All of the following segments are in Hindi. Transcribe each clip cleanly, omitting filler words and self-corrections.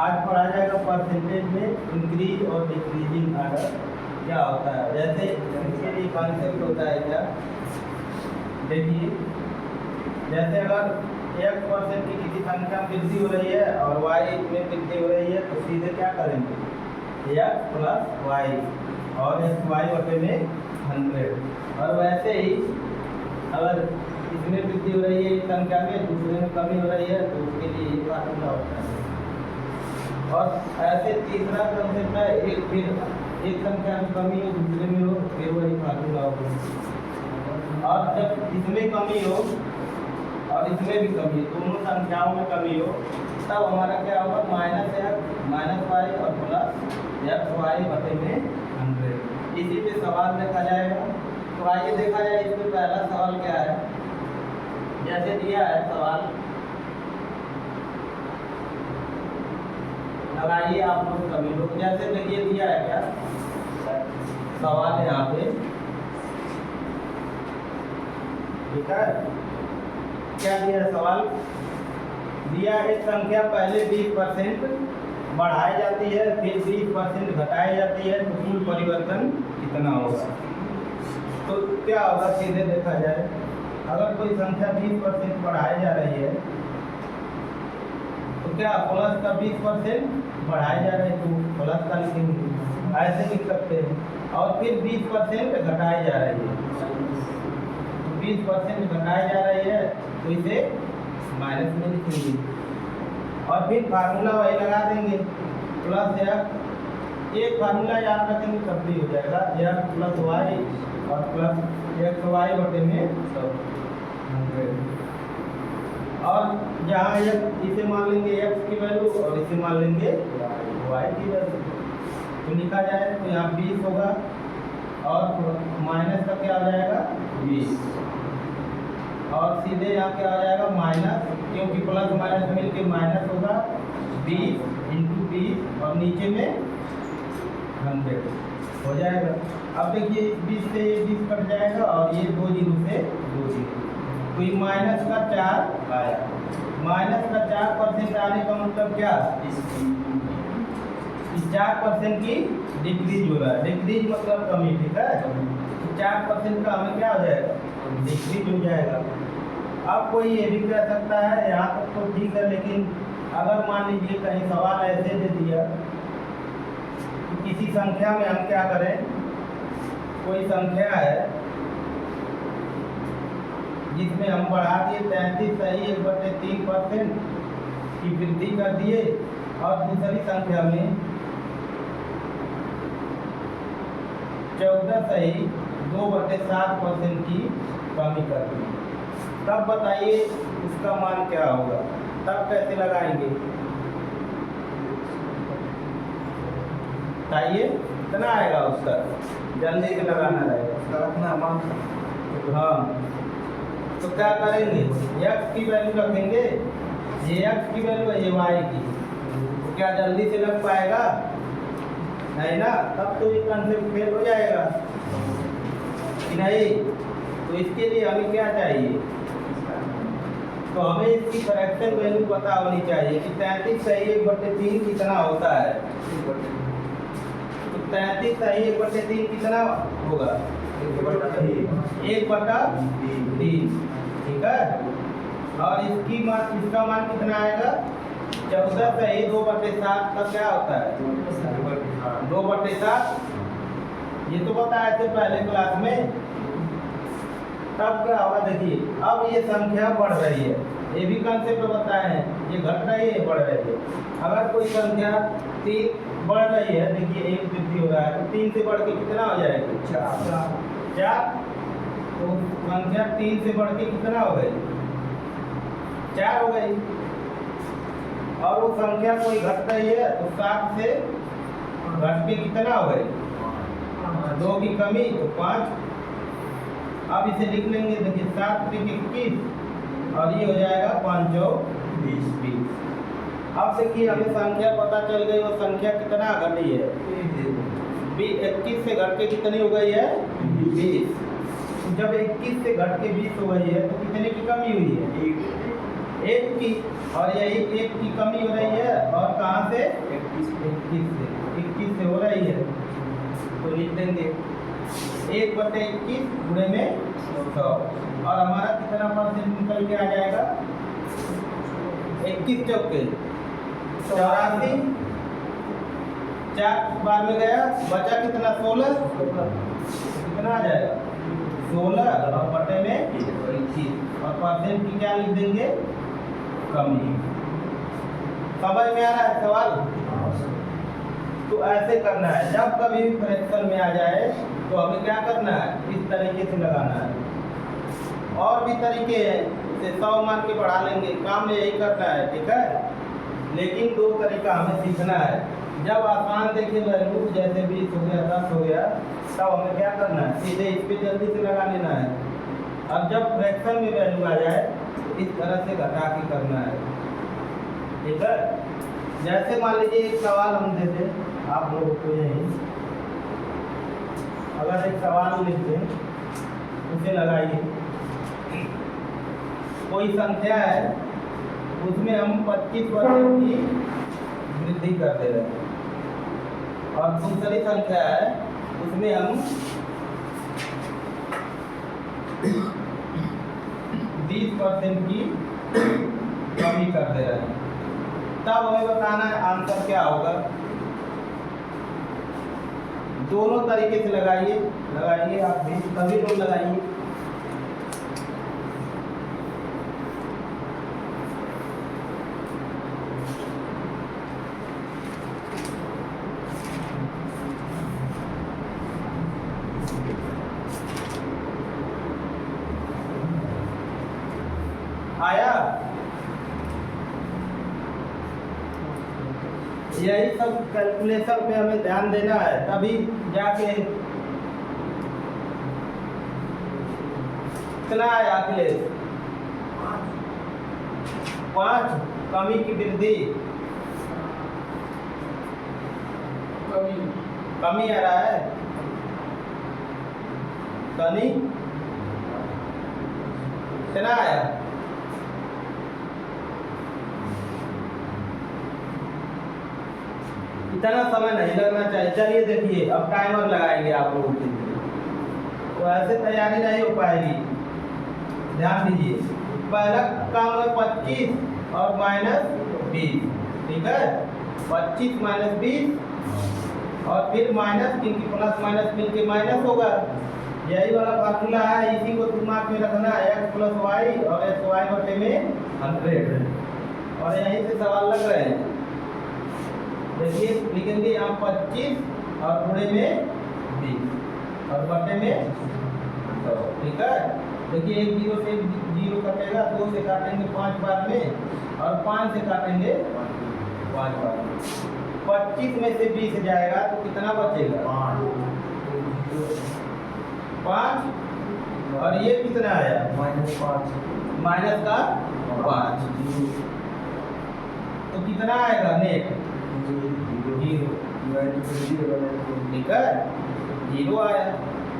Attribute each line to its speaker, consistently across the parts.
Speaker 1: आज पढ़ा जाएगा परसेंटेज में इंक्रीज और डिक्रीजिंग आर्डर क्या होता है। जैसे इसके लिए कॉन्सेप्ट होता है क्या, देखिए जैसे अगर 1% की किसी संख्या में वृद्धि हो रही है और y में वृद्धि हो रही है तो सीधे क्या करेंगे, x प्लस वाई और xy बटे में 100। और वैसे ही अगर इसमें वृद्धि हो रही है इस संख्या में, दूसरे में कमी हो रही है तो उसके लिए ये फार्मूला होता है। और ऐसे तीसरा कंसेप्ट है, एक संख्या में कमी हो दूसरे में हो फिर वही फार्मूला होगा। और जब इसमें कमी हो और इसमें भी कमी, दोनों संख्याओं में कमी हो तब हमारा क्या होगा, माइनस एक्स माइनस वाई और प्लस एक्स वाई बटे में 100। इसी पे सवाल देखा जाएगा। तो आइए देखा जाए इसमें पहला सवाल क्या है। जैसे दिया है सवाल, लगाइए आप लोग सभी लोग। जैसे देखिए दिया है क्या सवाल है यहाँ पे, ठीक है क्या दिया है सवाल, दिया एक संख्या पहले 20% बढ़ाई जाती है फिर 20% घटाई जाती है तो कुल परिवर्तन कितना होगा। तो क्या होगा, सीधे देखा जाए अगर कोई संख्या 20% बढ़ाई जा रही है तो क्या प्लस का 20% बढ़ाई जा रही है तो प्लस का लिखेंगे, ऐसे लिख सकते हैं। और फिर 20% घटाई जा रही है तो 20% घटाई जा रही है तो इसे माइनस में लिखेंगे और फिर फार्मूला वही लगा देंगे, प्लस एक फार्मूला याद रखेंगे तब भी हो जाएगा, एक्स प्लस वाई और प्लस एक्स वाई बटे में 100। और जहाँ इसे मान लेंगे एक्स की वैल्यू और इसे मान लेंगे वाई की वैल्यू, तो लिखा जाए तो यहाँ 20 होगा और माइनस का क्या हो जाएगा 20 और सीधे यहाँ क्या हो जाएगा माइनस, क्योंकि प्लस माइनस मिलके माइनस होगा 20 इंटू 20 और नीचे में 100 हो जाएगा। अब देखिए इस 20 से ये 20 कट जाएगा और ये 2 जीरो से 2 जीरो, तो ये माइनस का 4 आया। माइनस का 4% आने का मतलब क्या, इस 4% की डिक्रीज हो रहा है, डिक्रीज मतलब कमी, ठीक है 4% का हमें क्या हो जाएगा, डिक्रीज हो जाएगा। अब कोई ये भी कह सकता है, यहाँ तक तो ठीक है, लेकिन अगर मान लीजिए कहीं सवाल ऐसे दे दिया कि किसी संख्या में हम क्या करें, कोई संख्या है जिसमें हम बढ़ा दिए 33 सही 1/3% की वृद्धि कर दिए और दूसरी संख्या में 14 सही 2/7% की कमी कर दी, तब बताइए उसका मान क्या होगा, तब कैसे लगाएंगे बताइए, कितना आएगा उसका, जल्दी से लगाना रहेगा अपना मान। हाँ तो क्या करेंगे, x की वैल्यू रखेंगे, ये x की वैल्यू है ये y की, तो क्या जल्दी से लग पाएगा नहीं ना, तब तो ये कंसेप्ट फेल हो जाएगा कि नहीं। तो इसके लिए हमें क्या चाहिए, तो हमें इसकी फ्रैक्शन वैल्यू पता होनी चाहिए कि 33 सही 1/3 कितना होता है। तो 33 सही 1/3 कितना होगा, 1/3, ठीक है। और इसका मान कितना आएगा, 14 सही 2/7 का क्या होता है 2/7, ये तो बताए थे पहले क्लास में। तब क्या होगा, देखिए अब ये संख्या बढ़ रही है, ये भी कंसेप्ट बताए हैं, ये घट रही है ये बढ़ रही है। अगर कोई संख्या 3 बढ़ रही है, देखिए 1 वृद्धि हो रहा है तो 3 से बढ़ के कितना हो जाएगा 4, तो संख्या 3 से बढ़ के कितना हो गई 4 हो गई। और वो संख्या कोई घट रही है तो 7 से घट के कितना हो गई 2 की कमी तो 5। अब इसे लिख लेंगे, देखिए 7 × 21 और ये हो जाएगा 5 × 20। अब देखिए हमें संख्या पता चल गई, वो संख्या कितना घटी है 21 से घट के कितनी हो गई है 20। जब 21 से घट के 20 हो गई है तो कितने की कमी हुई है 1 की, और यही 1 की कमी हो रही है, और कहाँ से 21 से हो रही है। तो लिख देंगे 1/21 गुणे में 100, और हमारा कितना परसेंट निकल के आ जाएगा 21 चौके 84, 4 बार में गया, बचा कितना 16, कितना आ जाएगा 16 और बटे में 21, और परसेंट की क्या लिख देंगे कमी। समझ में आ रहा है सवाल? तो ऐसे करना है, जब कभी भी फ्रैक्शन में आ जाए तो हमें क्या करना है, इस तरीके से लगाना है। और भी तरीके हैं, जैसे 100 मान के बढ़ा लेंगे, काम यही करना है, ठीक है। लेकिन 2 तरीका हमें सीखना है। जब आसान देखिए वैल्यू, जैसे 20 हो गया, 10 हो गया, तब हमें क्या करना है, सीधे इस पे जल्दी से लगा लेना है। अब जब फ्रैक्शन में वैल्यू आ जाए तो इस तरह से घटा के करना है, ठीक है। जैसे मान लीजिए एक सवाल हम देते आप लोगों को, यही अगर एक सवाल लिख दें, उसे लगाइए। कोई संख्या है, उसमें हम 25% की वृद्धि कर दे रहे हैं, और दूसरी संख्या है, उसमें हम 20% की कमी कर दे रहे हैं। तब हमें बताना है आंसर क्या होगा। दोनों तरीके से लगाइए आप भी, सभी लोग लगाइए। आया? यही सब कैलकुलेशन पे हमें ध्यान देना है, तभी जाके कितना आया अखिलेश? 5 कमी की वृद्धि, कमी आ रहा है, कमी कितना आया? इतना समय नहीं लगना चाहिए। चलिए देखिए, अब टाइमर लगाएंगे आप लोगों के लिए, तो ऐसे तैयारी नहीं हो पाएगी। ध्यान दीजिए, पहला काम है 25 और -20, ठीक है। 25 - 20, और फिर माइनस, क्योंकि प्लस माइनस मिलके माइनस होगा। यही वाला फार्मूला है, इसी को दिमाग में रखना है, x + y और xy बटे में 100, और यहीं से सवाल लग रहे हैं। देखिए लिखेंगे यहाँ 25 और गुणे में 20 और बटे में 100, ठीक है। देखिए 1 0 से 0 कटेगा, 2 से काटेंगे 5 बार में, और 5 से काटेंगे 5 बार में। 25 में से 20 जाएगा तो कितना बचेगा 5, और ये कितना आया -5, माइनस का 5, तो कितना आएगा नेट 0, ठीक है। 0 आया,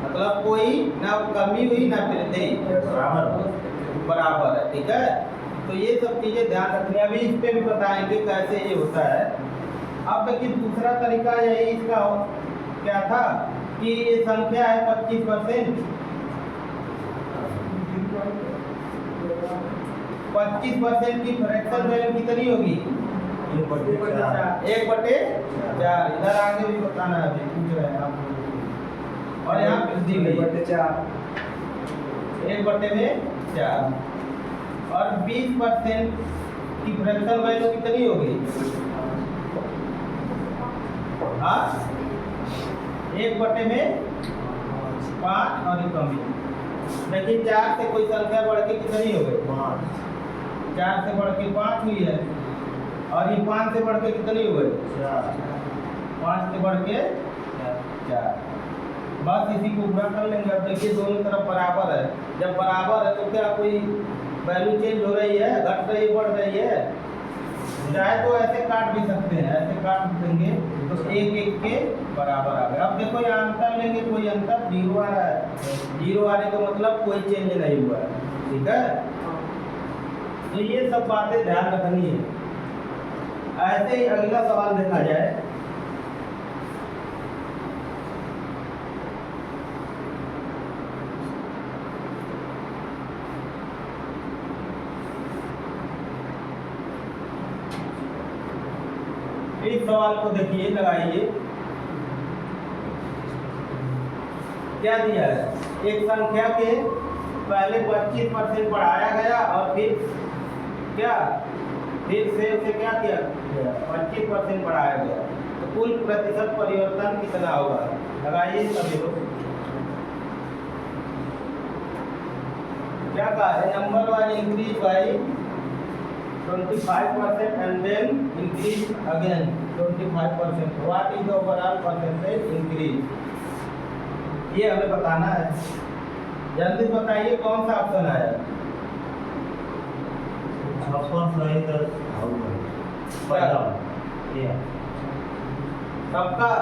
Speaker 1: मतलब कोई ना कमी हुई ना वृद्धि, बराबर है, ठीक है। तो ये सब चीजें ध्यान रखनी है। अभी इस पे भी बताएंगे कैसे ये होता है। अब देखिए दूसरा तरीका यही इसका क्या था कि ये संख्या है 25%, 25% की फ्रैक्शन वैल्यू कितनी होगी 1/4। इधर आगे भी बताना है, अभी पूछ रहे हैं आप लोग। और यहाँ वृद्धि हुई 1/4, और 20% की फ्रैक्शन वैल्यू कितनी होगी 1/5 और कमी। देखिए 4 से कोई संख्या बढ़ के कितनी हो गई 4 से बढ़ के 5 हुई है, और ये 5 से बढ़ के कितनी हो गई 5 से बढ़ के 4। बस इसी को पूरा कर लेंगे। अब देखिए दोनों तरफ बराबर है, जब बराबर है तो क्या कोई वैल्यू चेंज हो रही है, घट रही है, बढ़ रही है? चाहे तो ऐसे काट भी सकते हैं, ऐसे काट देंगे तो 1 1 के बराबर आ गया। अब देखो यहाँ अंतर लेंगे, कोई अंतर 0 आ रहा है, 0 आने का मतलब कोई चेंज नहीं हुआ है, ठीक है। तो ये सब बातें ध्यान रखनी है। ऐसे ही अगला सवाल देखा जाए। इस सवाल को देखिए, लगाइए। क्या दिया है? एक संख्या के पहले 25% बढ़ाया गया और फिर क्या, फिर से उसे क्या किया गया, 25% बढ़ाया गया, तो कुल प्रतिशत परिवर्तन कितना होगा? लगाइए सभी लोग। क्या कहा है? Number one increase by 25% and then increase again 25%. What is the overall percentage increase? ये हमें बताना है। जल्दी बताइए कौन सा ऑप्शन आया? सबका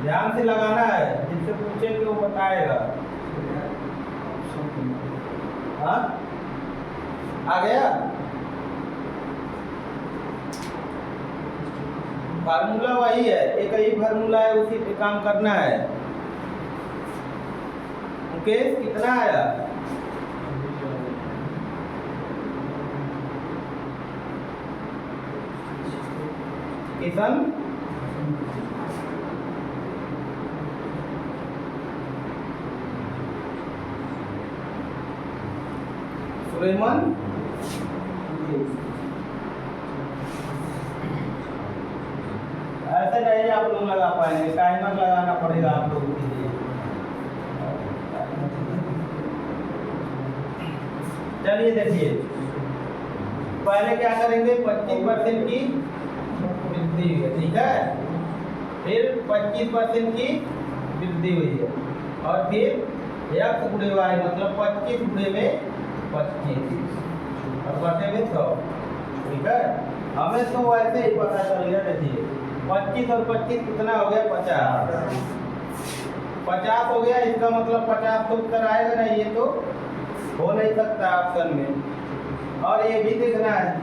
Speaker 1: ध्यान से लगाना है, जिससे पूछेंगे वो बताएगा। हाँ, आ गया? फार्मूला वही है, एक ही फार्मूला है, उसी पे काम करना है। मुकेश कितना आया? किशन सुलेमान ऐसे नहीं आप लोग लगा पाएंगे, टाइमर लगाना पड़ेगा आप लोगों के लिए। चलिए देखिए, पहले क्या करेंगे? 25% की वृद्धि हुई है, ठीक है। फिर 25% की वृद्धि हुई है और फिर x गुणे y मतलब 25 गुणे में 25 और बटे में 100, ठीक है। हमें तो वैसे ही पता चल गया। देखिए 25 और 25 कितना हो गया? 50। 50 हो गया, इसका मतलब 50 तो उत्तर आएगा नहीं, ये तो हो नहीं सकता ऑप्शन में। और ये भी देखना है,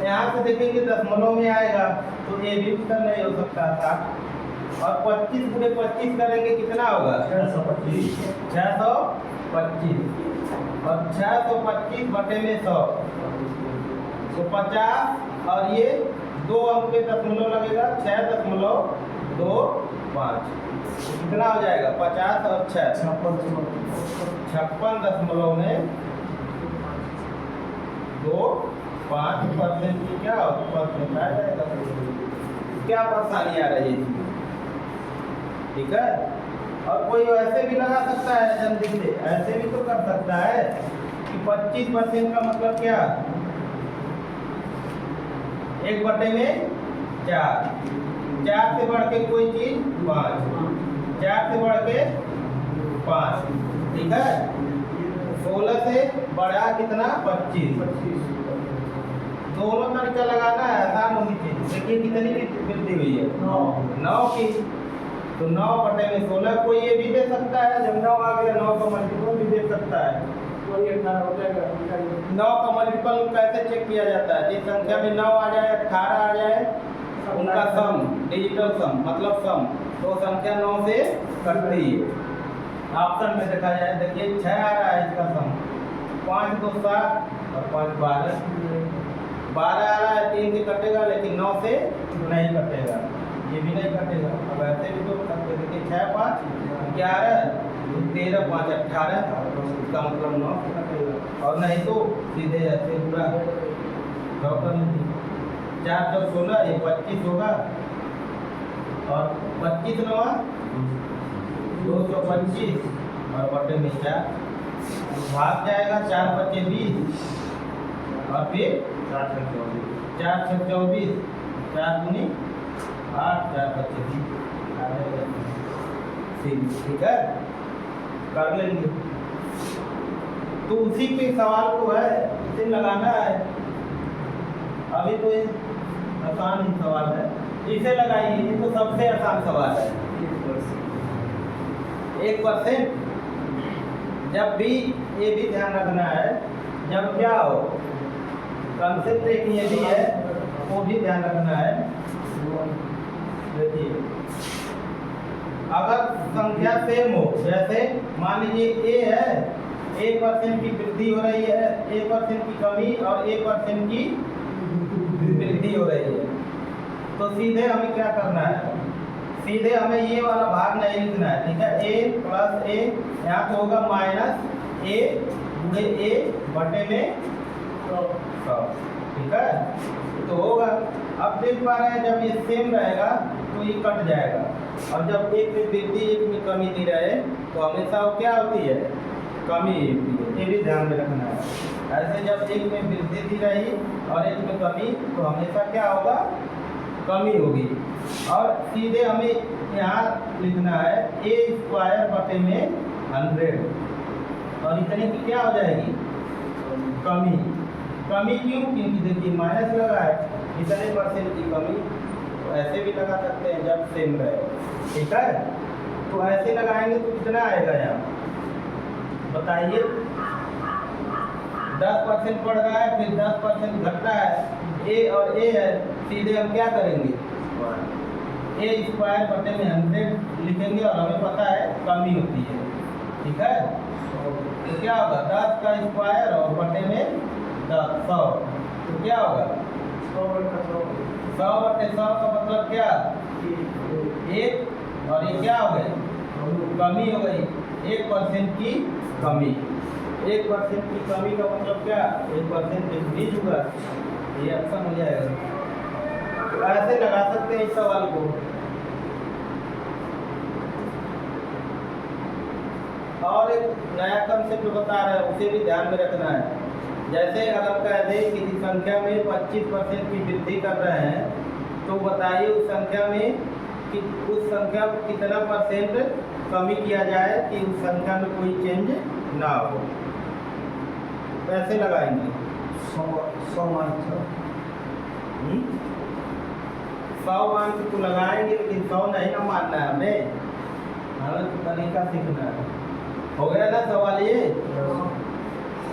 Speaker 1: यहाँ से देखेंगे दशमलव में आएगा तो ये भी उत्तर नहीं हो सकता था। और 25 गुणे 25 करेंगे कितना होगा? 625। 625 और 625 बटे में 100 तो 50 और ये 2 अंक पे दशमलव लगेगा, 6.25 कितना हो जाएगा? 50 और 6 56 में 2.5% की क्या परसेंट आ जाएगा? क्या परेशानी आ रही है? ठीक है। और कोई ऐसे भी लगा सकता है जल्दी से, ऐसे भी तो कर सकता है कि 25% का मतलब क्या? 1 बटे में 4, 4 से बढ़ के कोई चीज 5, 4 से बढ़ के 5, ठीक है। 16 से बढ़ा कितना? 25। दोनों तरीका लगाना है, आसान होगी चीज। देखिए कितनी की वृद्धि हुई है? 9 की। तो 9 बटे में 16, कोई ये भी दे सकता है, जब 9 आ गया 9 का मल्टीपल भी दे सकता है। 9 का मल्टीपल कैसे चेक किया जाता है? जिस संख्या में 9 आ जाए, 18 आ जाए, उनका सम, डिजिटल सम मतलब सम, तो संख्या 9 से कटती है। ऑप्शन में देखा जाए, देखिए 6 आ रहा है, इसका सम 5 2 7 और 5 12, 12 आ रहा है, 3 से कटेगा लेकिन 9 से नहीं कटेगा, ये भी नहीं कटेगा। अब ऐसे भी तो सकते, देखिए 6 5 11 13 5 18, इसका मतलब 9 से कटेगा। और नहीं तो सीधे ऐसे पूरा 9 कर लीजिए, 4 4 16, ये 25 होगा और 25 9 225 और बटे में 4 भाग जाएगा, 4 बचे 20 और फिर 4 6 24, 4 दूनी 8, 4 बचे 20, ठीक है, कर लेंगे। तो उसी पे सवाल तो है, इसे लगाना है। अभी तो ये आसान ही सवाल है, इसे लगाइए, ये तो सबसे आसान सवाल है। 1% जब भी, ये भी ध्यान रखना है जब क्या हो, कंसेप्ट एक ये भी है, वो भी ध्यान रखना है। देखिए, अगर संख्या सेम हो, जैसे मान लीजिए ए है, 1% की वृद्धि हो रही है, 1% की कमी और 1% की वृद्धि हो रही है, तो सीधे हमें क्या करना है, सीधे हमें ये वाला भाग नहीं लिखना है, ठीक है। ए प्लस ए, यहाँ तो होगा माइनस ए गुणे ए बटे में 100, ठीक है, तो होगा। अब देख पा रहे हैं जब ये सेम रहेगा तो ये कट जाएगा, और जब एक में वृद्धि एक में कमी दी रहे तो हमेशा वो क्या होती है, कमी होती है, ये भी ध्यान में रखना है। ऐसे जब एक में वृद्धि दी रही और एक में कमी तो हमेशा क्या होगा, कमी होगी। और सीधे हमें यहाँ लिखना है ए स्क्वायर बटे में 100, और इतने की क्या हो जाएगी, कमी। कमी क्यों, क्योंकि देखिए माइनस लगा है, इतने % की कमी। तो ऐसे भी लगा सकते हैं जब सेम रहे, ठीक है। तो ऐसे लगाएंगे तो कितना आएगा यहाँ बताइए, 10% बढ़ रहा है, फिर 10% घट रहा है, ए और ए है, सीधे हम क्या करेंगे, ए स्क्वायर बटे में 100 लिखेंगे, और हमें पता है कमी होती है, ठीक है। तो क्या होगा, 10 का स्क्वायर और बटे में 10, 100, तो क्या होगा 100 बटे 100 का मतलब क्या, 1, और ये क्या हो गई, कमी हो गई, 1% की कमी। 1% की कमी का मतलब क्या, 1% इंक्रीज हुआ, ये अच्छा हो जाएगा। तो ऐसे लगा सकते हैं इस सवाल को। और एक नया कंसेप्ट बता रहे हैं, उसे भी ध्यान में रखना है। जैसे अगर कह दें किसी संख्या में 25% की वृद्धि कर रहे हैं, तो बताइए उस संख्या में कि उस संख्या को कितना % कमी किया जाए कि उस संख्या में कोई चेंज ना हो। कैसे लगाएंगे, 100 मान तो लगाएंगे, लेकिन 100 नहीं ना मानना है हमें, तो तरीका सीखना है। हो गया ना सवाल, ये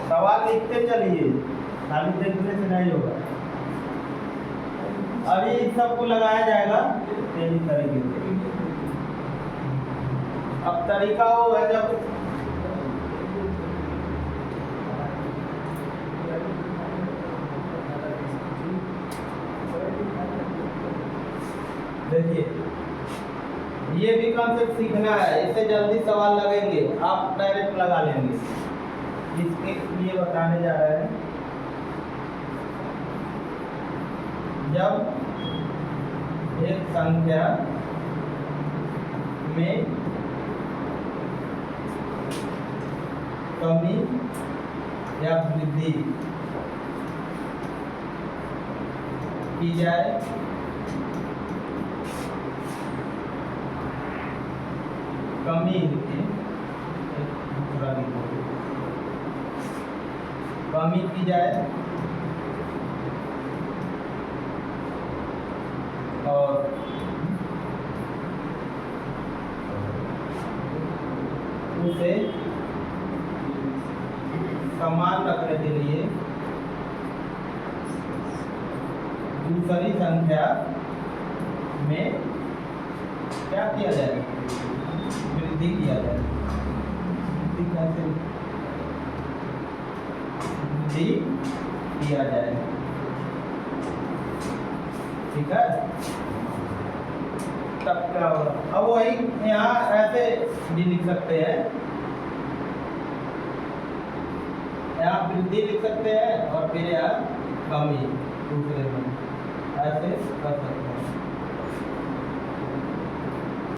Speaker 1: सवाल लिखते चलिए, खाली देखने से नहीं होगा। अभी इस सबको लगाया जाएगा तेजी तरीके से। अब तरीका वो है जब देखिए, ये भी कॉन्सेप्ट सीखना है, इससे जल्दी सवाल लगेंगे, आप डायरेक्ट लगा लेंगे। इसके लिए बताने जा रहे हैं, जब एक संख्या में कमी या वृद्धि की जाए, कमी दूसरा कमी की जाए और उसे समान रखने के लिए दूसरी संख्या में क्या किया जाए, वृद्धि किया जाए। वृद्धि कैसे, वृद्धि किया जाए, ठीक है। तब क्या होगा, अब वही यहाँ ऐसे भी लिख सकते हैं, यहाँ वृद्धि लिख सकते हैं और फिर यहाँ कमी दूसरे में, ऐसे कर सकते हैं।